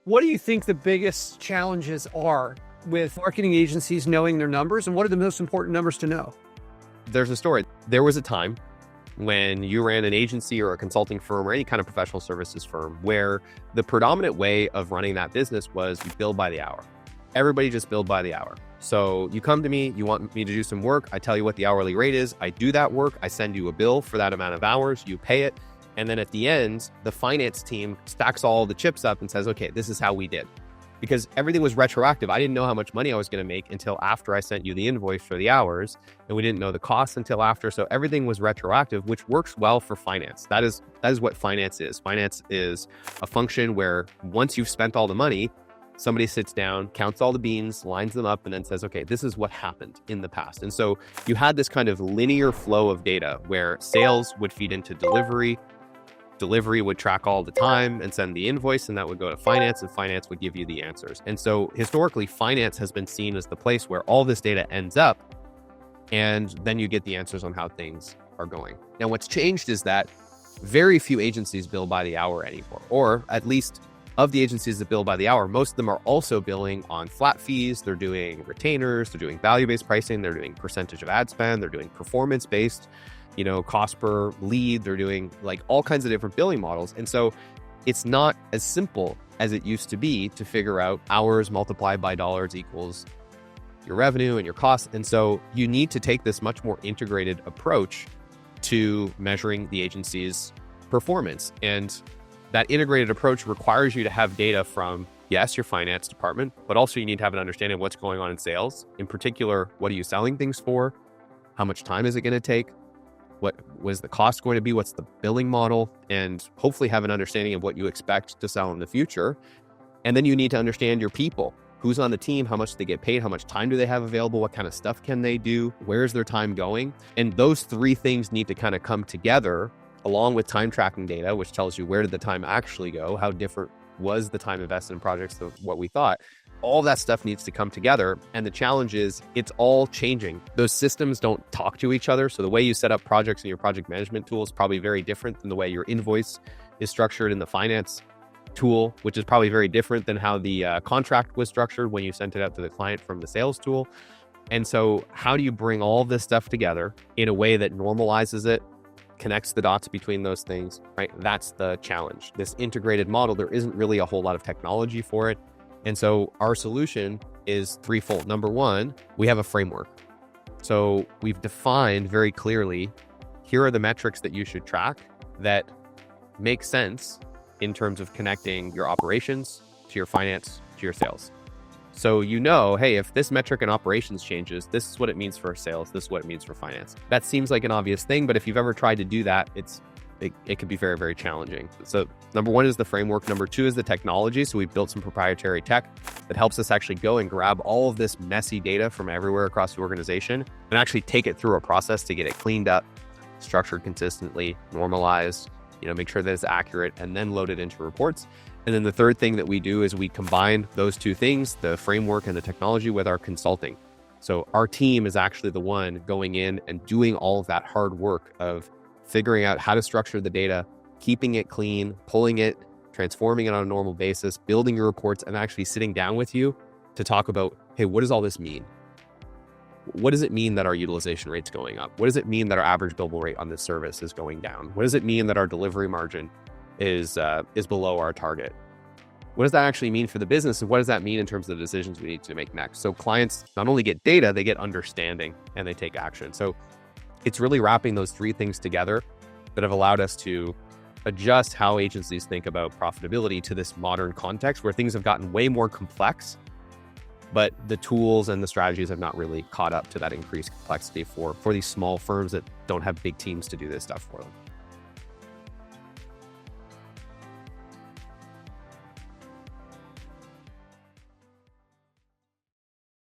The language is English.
What do you think the biggest challenges are with marketing agencies knowing their numbers, and what are the most important numbers to know? There's a story. There was a time when you ran an agency or a consulting firm or any kind of professional services firm where the predominant way of running that business was you bill by the hour. Everybody just billed by the hour. So you come to me, you want me to do some work, I tell you what the hourly rate is, I do that work, I send you a bill for that amount of hours, you pay it, and then at the end, the finance team stacks all the chips up and says, okay, this is how we did. Because everything was retroactive. I didn't know how much money I was going to make until after I sent you the invoice for the hours, and we didn't know the costs until after. So everything was retroactive, which works well for finance. That is what finance is. Finance is a function where once you've spent all the money, somebody sits down, counts all the beans, lines them up, and then says, okay, this is what happened in the past. And so you had this kind of linear flow of data where sales would feed into delivery would track all the time and send the invoice, and that would go to finance, and finance would give you the answers. And so historically, finance has been seen as the place where all this data ends up, and then you get the answers on how things are going. Now, what's changed is that very few agencies bill by the hour anymore, or at least of the agencies that bill by the hour, most of them are also billing on flat fees. They're doing retainers, they're doing value-based pricing, they're doing percentage of ad spend, they're doing performance-based, cost per lead. They're doing like all kinds of different billing models. And so it's not as simple as it used to be to figure out hours multiplied by dollars equals your revenue and your costs. And so you need to take this much more integrated approach to measuring the agency's performance. And that integrated approach requires you to have data from, yes, your finance department, but also you need to have an understanding of what's going on in sales. In particular, what are you selling things for? How much time is it going to take? What was the cost going to be? What's the billing model? And hopefully have an understanding of what you expect to sell in the future. And then you need to understand your people. Who's on the team? How much do they get paid? How much time do they have available? What kind of stuff can they do? Where's their time going? And those three things need to kind of come together along with time tracking data, which tells you where did the time actually go? How different was the time invested in projects of what we thought? All that stuff needs to come together. And the challenge is it's all changing. Those systems don't talk to each other. So the way you set up projects in your project management tool is probably very different than the way your invoice is structured in the finance tool, which is probably very different than how the contract was structured when you sent it out to the client from the sales tool. And so how do you bring all this stuff together in a way that normalizes it, connects the dots between those things, right? That's the challenge. This integrated model, there isn't really a whole lot of technology for it. And so our solution is threefold. Number one, we have a framework. So we've defined very clearly, here are the metrics that you should track that make sense in terms of connecting your operations to your finance, to your sales. So hey, if this metric in operations changes, this is what it means for sales, this is what it means for finance. That seems like an obvious thing, but if you've ever tried to do that, it can be very, very challenging. So number one is the framework. Number two is the technology. So we've built some proprietary tech that helps us actually go and grab all of this messy data from everywhere across the organization and actually take it through a process to get it cleaned up, structured consistently, normalized, make sure that it's accurate, and then load it into reports. And then the third thing that we do is we combine those two things, the framework and the technology, with our consulting. So our team is actually the one going in and doing all of that hard work of figuring out how to structure the data, keeping it clean, pulling it, transforming it on a normal basis, building your reports, and actually sitting down with you to talk about, hey, what does all this mean? What does it mean that our utilization rate's going up? What does it mean that our average billable rate on this service is going down? What does it mean that our delivery margin is below our target? What does that actually mean for the business? And what does that mean in terms of the decisions we need to make next? So clients not only get data, they get understanding and they take action. So it's really wrapping those three things together that have allowed us to adjust how agencies think about profitability to this modern context where things have gotten way more complex, but the tools and the strategies have not really caught up to that increased complexity for these small firms that don't have big teams to do this stuff for them.